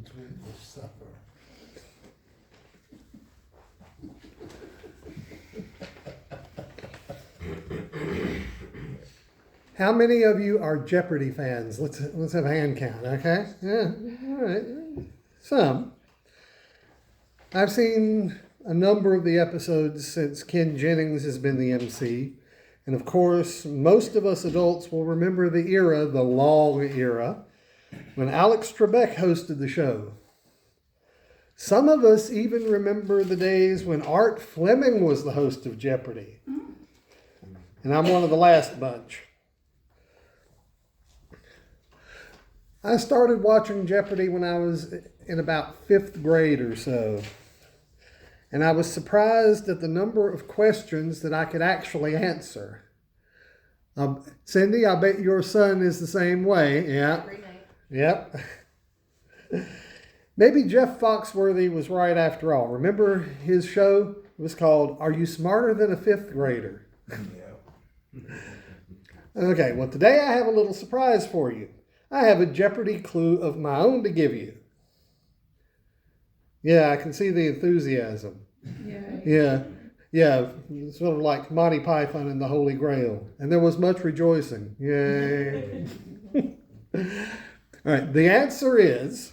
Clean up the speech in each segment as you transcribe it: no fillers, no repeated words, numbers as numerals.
between the supper. How many of you are Jeopardy fans? Let's have a hand count, okay? Yeah, all right. Some. I've seen a number of the episodes since Ken Jennings has been the MC. And of course, most of us adults will remember the era, the long era, when Alex Trebek hosted the show. Some of us even remember the days when Art Fleming was the host of Jeopardy. And I'm one of the last bunch. I started watching Jeopardy when I was in about 5th grade or so. And I was surprised at the number of questions that I could actually answer. Cindy, I bet your son is the same way. Yeah. Yep. Maybe Jeff Foxworthy was right after all. Remember his show? It was called Are You Smarter Than a 5th Grader? Yeah. Okay, well, today I have a little surprise for you. I have a Jeopardy clue of my own to give you. Yeah, I can see the enthusiasm. Yeah. Sort of like Monty Python and the Holy Grail. And there was much rejoicing. Yay. All right, the answer is,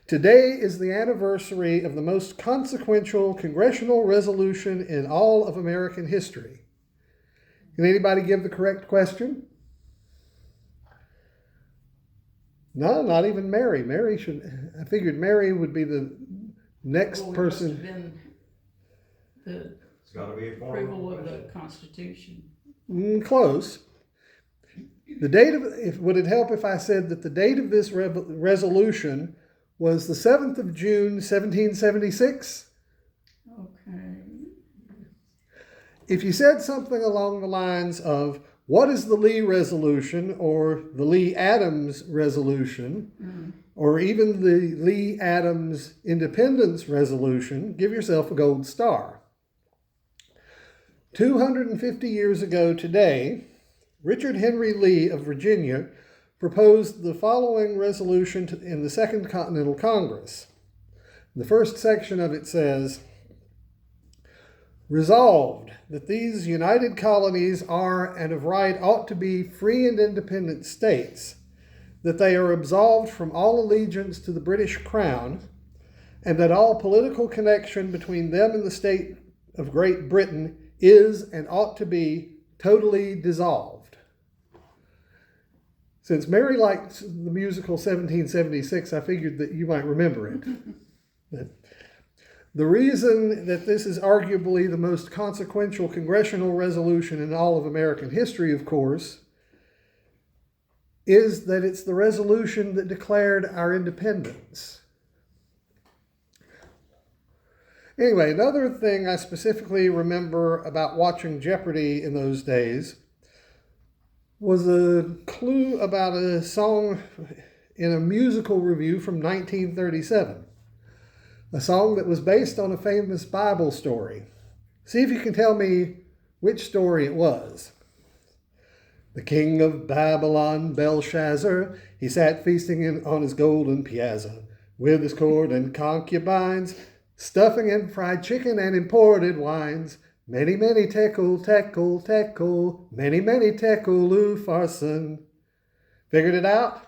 today is the anniversary of the most consequential congressional resolution in all of American history. Can anybody give the correct question? No, not even Mary. I figured Mary would be the next person. It's got to be a approval of the Constitution. Close. Would it help if I said that the date of this resolution was the 7th of June, 1776? Okay. If you said something along the lines of, what is the Lee Resolution, or the Lee-Adams Resolution, or even the Lee-Adams Independence Resolution, give yourself a gold star. 250 years ago today, Richard Henry Lee of Virginia proposed the following resolution in the Second Continental Congress. The first section of it says, resolved that these united colonies are and of right ought to be free and independent states, that they are absolved from all allegiance to the British Crown, and that all political connection between them and the state of Great Britain is and ought to be totally dissolved. Since Mary liked the musical 1776, I figured that you might remember it. The reason that this is arguably the most consequential congressional resolution in all of American history, of course, is that it's the resolution that declared our independence. Anyway, another thing I specifically remember about watching Jeopardy in those days was a clue about a song in a musical review from 1937. A song that was based on a famous Bible story. See if you can tell me which story it was. The king of Babylon, Belshazzar, he sat feasting on his golden piazza, with his court and concubines, stuffing and fried chicken and imported wines. Many, many tekel, tekel, tekel, many, many tekel, farson. Figured it out?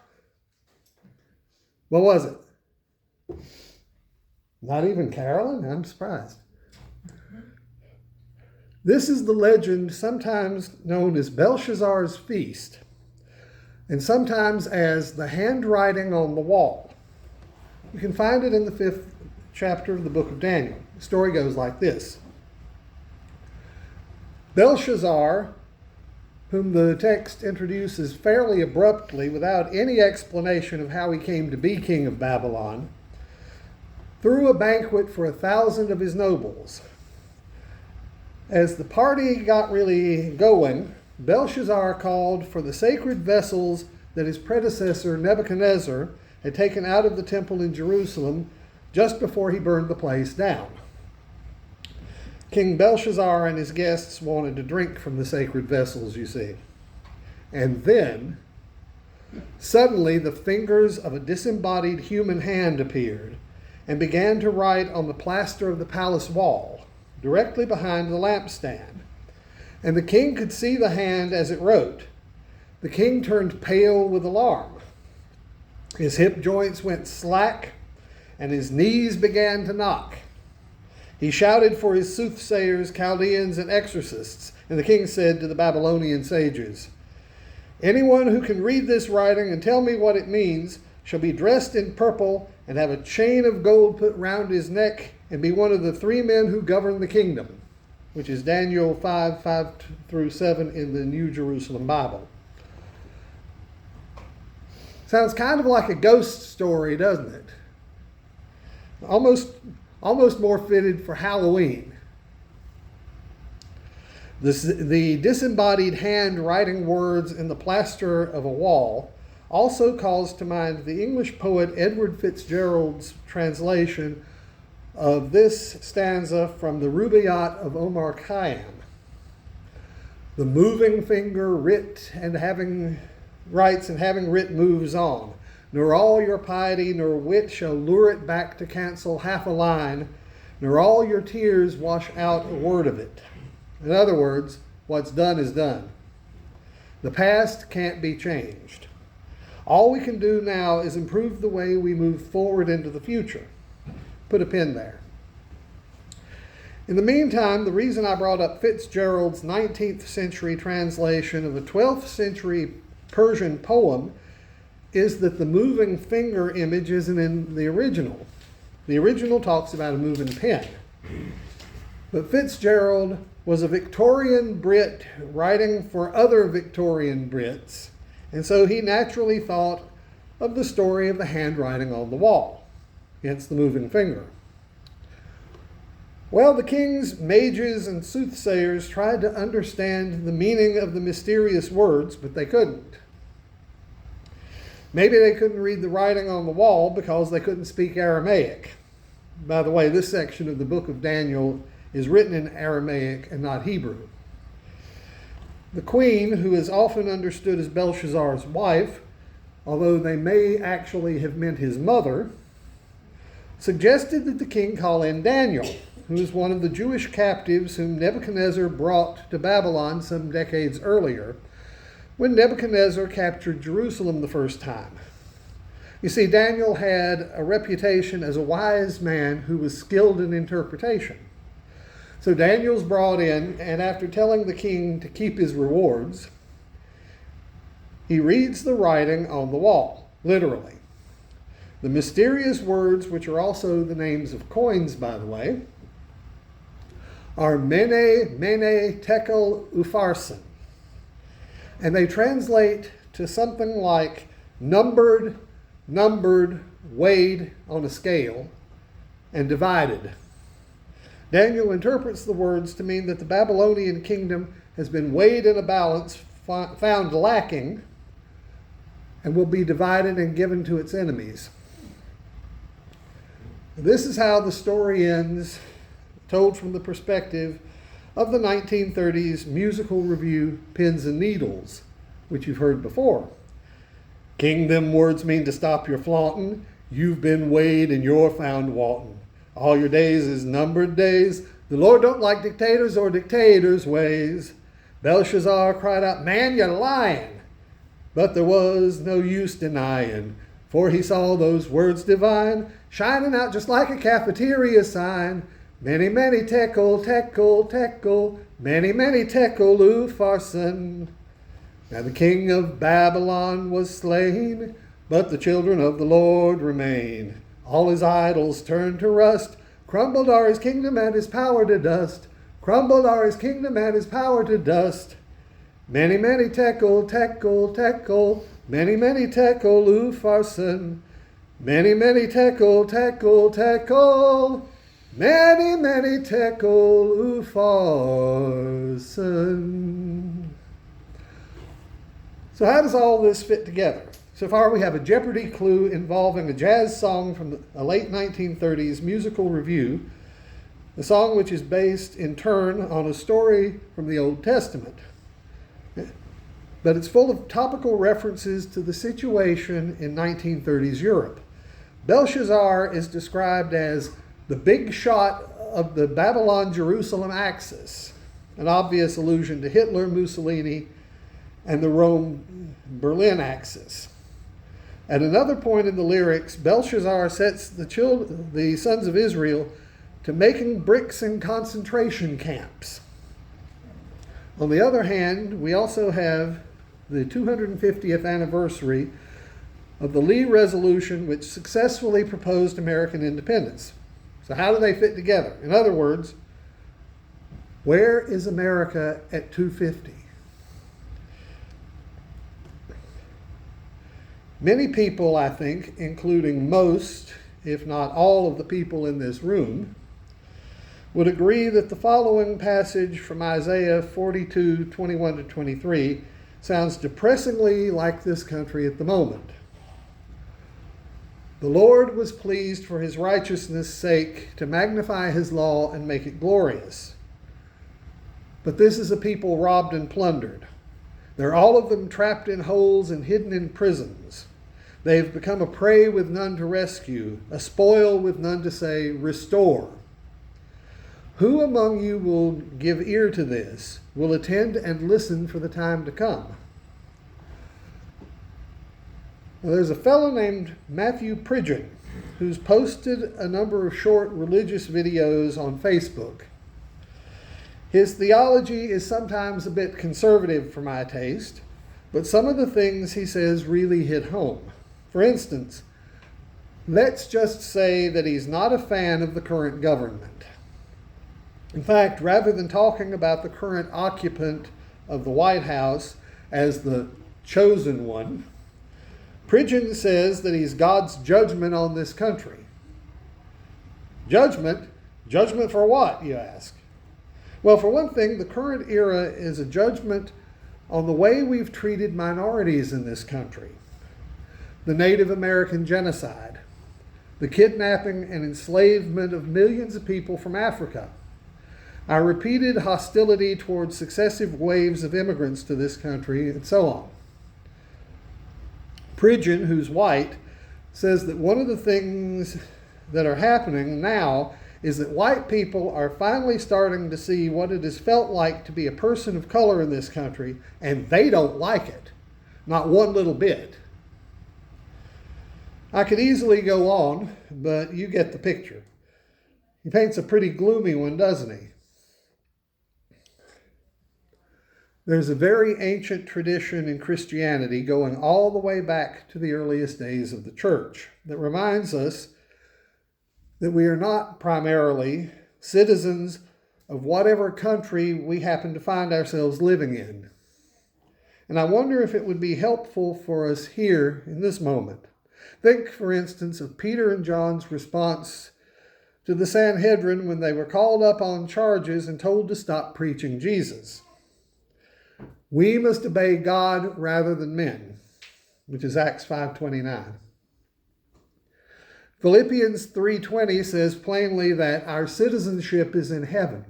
What was it? Not even Carolyn? I'm surprised. This is the legend sometimes known as Belshazzar's Feast, and sometimes as the handwriting on the wall. You can find it in the 5th chapter of the book of Daniel. The story goes like this. Belshazzar, whom the text introduces fairly abruptly without any explanation of how he came to be king of Babylon, threw a banquet for 1,000 of his nobles. As the party got really going, Belshazzar called for the sacred vessels that his predecessor Nebuchadnezzar had taken out of the temple in Jerusalem just before he burned the place down. King Belshazzar and his guests wanted to drink from the sacred vessels, you see. And then Suddenly, the fingers of a disembodied human hand appeared and began to write on the plaster of the palace wall, directly behind the lampstand. And the king could see the hand as it wrote. The king turned pale with alarm. His hip joints went slack, and his knees began to knock. He shouted for his soothsayers, Chaldeans, and exorcists, and the king said to the Babylonian sages, "Anyone who can read this writing and tell me what it means shall be dressed in purple and have a chain of gold put round his neck and be one of the 3 men who govern the kingdom," which is Daniel 5:5-7 in the New Jerusalem Bible. Sounds kind of like a ghost story, doesn't it? Almost more fitted for Halloween. The disembodied hand writing words in the plaster of a wall also calls to mind the English poet Edward Fitzgerald's translation of this stanza from the Rubaiyat of Omar Khayyam. The moving finger writes and having writ moves on. Nor all your piety nor wit shall lure it back to cancel half a line, nor all your tears wash out a word of it. In other words, what's done is done. The past can't be changed. All we can do now is improve the way we move forward into the future. Put a pin there. In the meantime, the reason I brought up Fitzgerald's 19th century translation of a 12th century Persian poem is that the moving finger image isn't in the original. The original talks about a moving pen. But Fitzgerald was a Victorian Brit writing for other Victorian Brits, and so he naturally thought of the story of the handwriting on the wall, hence the moving finger. Well, the king's mages and soothsayers tried to understand the meaning of the mysterious words, but they couldn't. Maybe they couldn't read the writing on the wall because they couldn't speak Aramaic. By the way, this section of the book of Daniel is written in Aramaic and not Hebrew. The queen, who is often understood as Belshazzar's wife, although they may actually have meant his mother, suggested that the king call in Daniel, who is one of the Jewish captives whom Nebuchadnezzar brought to Babylon some decades earlier, when Nebuchadnezzar captured Jerusalem the first time. You see, Daniel had a reputation as a wise man who was skilled in interpretation. So Daniel's brought in, and after telling the king to keep his rewards, he reads the writing on the wall, literally. The mysterious words, which are also the names of coins, by the way, are Mene, Mene, Tekel, Upharsin. And they translate to something like numbered, weighed on a scale, and divided. Daniel interprets the words to mean that the Babylonian kingdom has been weighed in a balance found lacking and will be divided and given to its enemies. This is how the story ends, told from the perspective of the 1930s musical review Pins and Needles, which you've heard before. King, them words mean to stop your flaunting. You've been weighed and you're found wanting. All your days is numbered days. The Lord don't like dictators or dictators' ways. Belshazzar cried out, "Man, you're lying." But there was no use denying, for he saw those words divine shining out just like a cafeteria sign. Many, many tekel, tekel, tekel, many, many tekel, Upharsin. Now the king of Babylon was slain, but the children of the Lord remain. All his idols turned to rust. Crumbled are his kingdom and his power to dust. Crumbled are his kingdom and his power to dust. Many, many tekel, tekel, tekel, many, many tekel, Upharsin. Many, many tekel, tekel, tekel, many, many tekel, Upharsin. So how does all this fit together? So far we have a Jeopardy clue involving a jazz song from a late 1930s musical review, a song which is based in turn on a story from the Old Testament. but it's full of topical references to the situation in 1930s Europe. Belshazzar is described as the big shot of the Babylon-Jerusalem axis, an obvious allusion to Hitler, Mussolini, and the Rome-Berlin axis. At another point in the lyrics, Belshazzar sets the sons of Israel to making bricks in concentration camps. On the other hand, we also have the 250th anniversary of the Lee Resolution, which successfully proposed American independence. So how do they fit together? In other words, where is America at 250? Many people, I think, including most, if not all of the people in this room, would agree that the following passage from Isaiah 42:21-23 sounds depressingly like this country at the moment. The Lord was pleased for his righteousness' sake to magnify his law and make it glorious. But this is a people robbed and plundered. They're all of them trapped in holes and hidden in prisons. They've become a prey with none to rescue, a spoil with none to say, restore. Who among you will give ear to this, will attend and listen for the time to come? Now, there's a fellow named Matthew Pridgeon who's posted a number of short religious videos on Facebook. His theology is sometimes a bit conservative for my taste, but some of the things he says really hit home. For instance, let's just say that he's not a fan of the current government. In fact, rather than talking about the current occupant of the White House as the chosen one, Pridgeon says that he's God's judgment on this country. Judgment? Judgment for what, you ask? Well, for one thing, the current era is a judgment on the way we've treated minorities in this country. The Native American genocide, the kidnapping and enslavement of millions of people from Africa, our repeated hostility towards successive waves of immigrants to this country, and so on. Pridgeon, who's white, says that one of the things that are happening now is that white people are finally starting to see what it has felt like to be a person of color in this country, and they don't like it, not one little bit. I could easily go on, but you get the picture. He paints a pretty gloomy one, doesn't he? There's a very ancient tradition in Christianity going all the way back to the earliest days of the church that reminds us that we are not primarily citizens of whatever country we happen to find ourselves living in. And I wonder if it would be helpful for us here in this moment. Think, for instance, of Peter and John's response to the Sanhedrin when they were called up on charges and told to stop preaching Jesus. We must obey God rather than men, which is Acts 5:29. Philippians 3:20 says plainly that our citizenship is in heaven.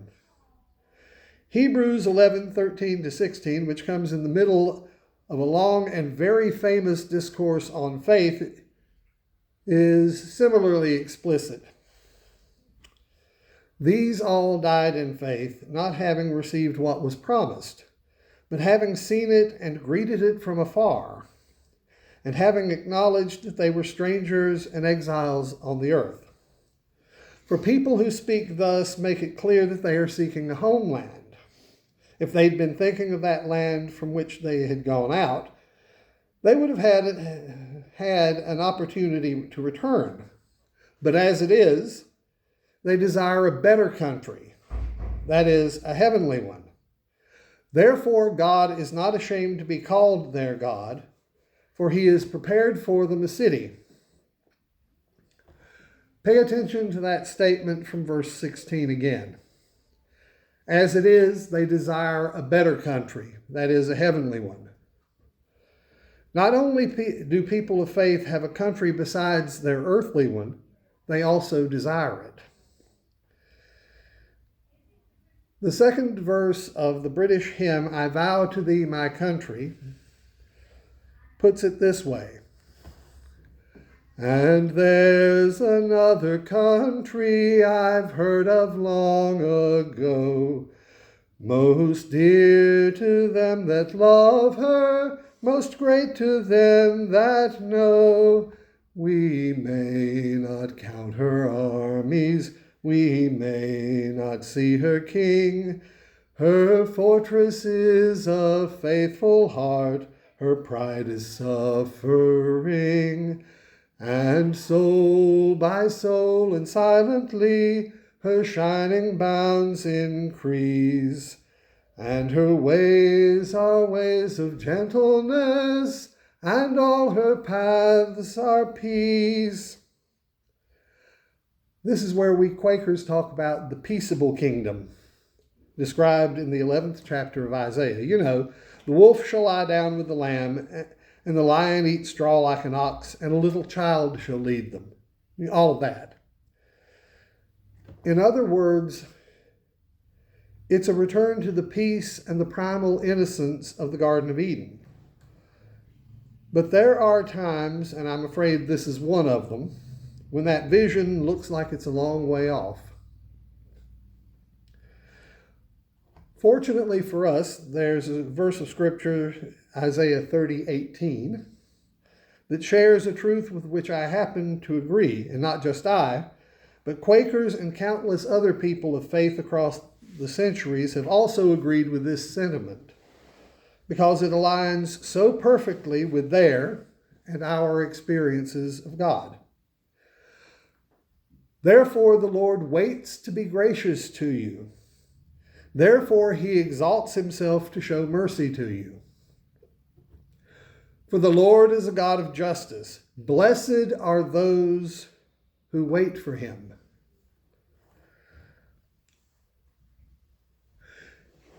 Hebrews 11:13-16, which comes in the middle of a long and very famous discourse on faith, is similarly explicit. These all died in faith, not having received what was promised, but having seen it and greeted it from afar, and having acknowledged that they were strangers and exiles on the earth. For people who speak thus make it clear that they are seeking a homeland. If they'd been thinking of that land from which they had gone out, they would have had an opportunity to return. But as it is, they desire a better country, that is, a heavenly one. Therefore, God is not ashamed to be called their God, for he has prepared for them a city. Pay attention to that statement from verse 16 again. As it is, they desire a better country, that is, a heavenly one. Not only do people of faith have a country besides their earthly one, they also desire it. The second verse of the British hymn, I Vow to Thee, My Country, puts it this way. And there's another country I've heard of long ago, most dear to them that love her, most great to them that know. We may not count her armies, we may not see her king. Her fortress is a faithful heart, her pride is suffering. And soul by soul and silently her shining bounds increase, and her ways are ways of gentleness, and all her paths are peace. This is where we Quakers talk about the peaceable kingdom, described in the 11th chapter of Isaiah. You know, the wolf shall lie down with the lamb, and the lion eat straw like an ox, and a little child shall lead them. All of that. In other words, it's a return to the peace and the primal innocence of the Garden of Eden. But there are times, and I'm afraid this is one of them, when that vision looks like it's a long way off. Fortunately for us, there's a verse of Scripture, Isaiah 30:18, that shares a truth with which I happen to agree, and not just I, but Quakers and countless other people of faith across the centuries have also agreed with this sentiment, because it aligns so perfectly with their and our experiences of God. Therefore, the Lord waits to be gracious to you. Therefore, he exalts himself to show mercy to you. For the Lord is a God of justice. Blessed are those who wait for him.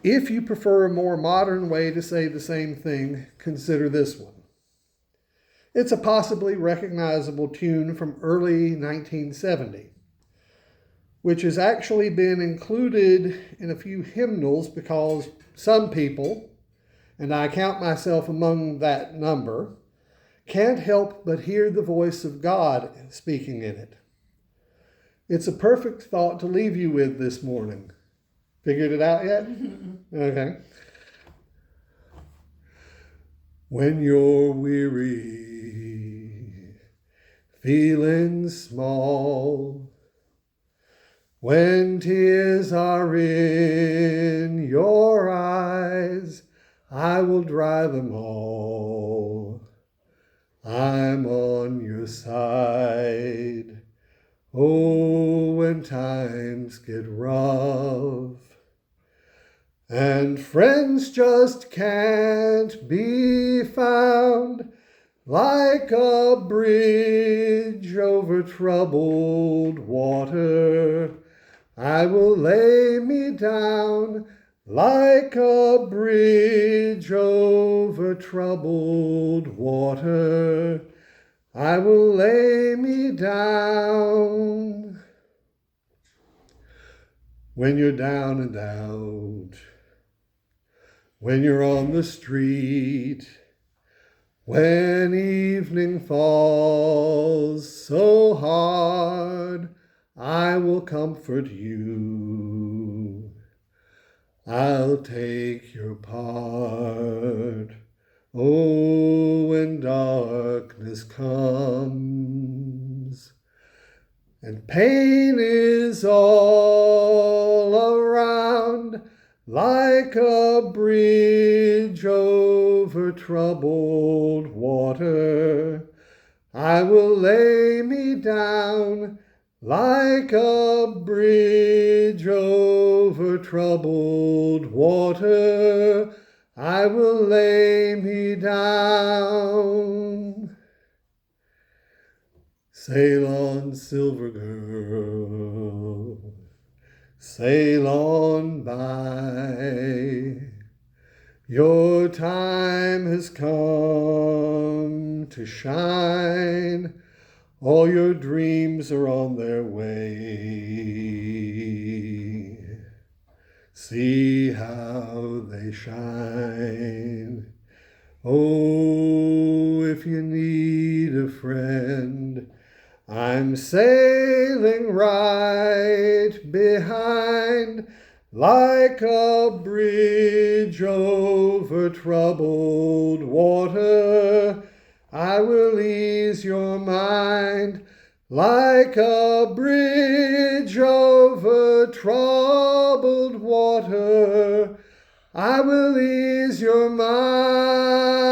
If you prefer a more modern way to say the same thing, consider this one. It's a possibly recognizable tune from early 1970, which has actually been included in a few hymnals because some people, and I count myself among that number, can't help but hear the voice of God speaking in it. It's a perfect thought to leave you with this morning. Figured it out yet? Okay. When you're weary, feeling small, when tears are in your eyes, I will dry them all. I'm on your side. Oh, when times get rough and friends just can't be found, like a bridge over troubled water, I will lay me down. Like a bridge over troubled water, I will lay me down. When you're down and out, when you're on the street, when evening falls so hard, I will comfort you. I'll take your part. Oh, when darkness comes and pain is all around, like a bridge over troubled water, I will lay me down. Like a bridge over troubled water, I will lay me down. Sail on, silver girl, sail on by. Your time has come to shine. All your dreams are on their way. See how they shine. Oh, if you need a friend, I'm sailing right behind, like a bridge over troubled water. I will ease your mind, like a bridge over troubled water. I will ease your mind.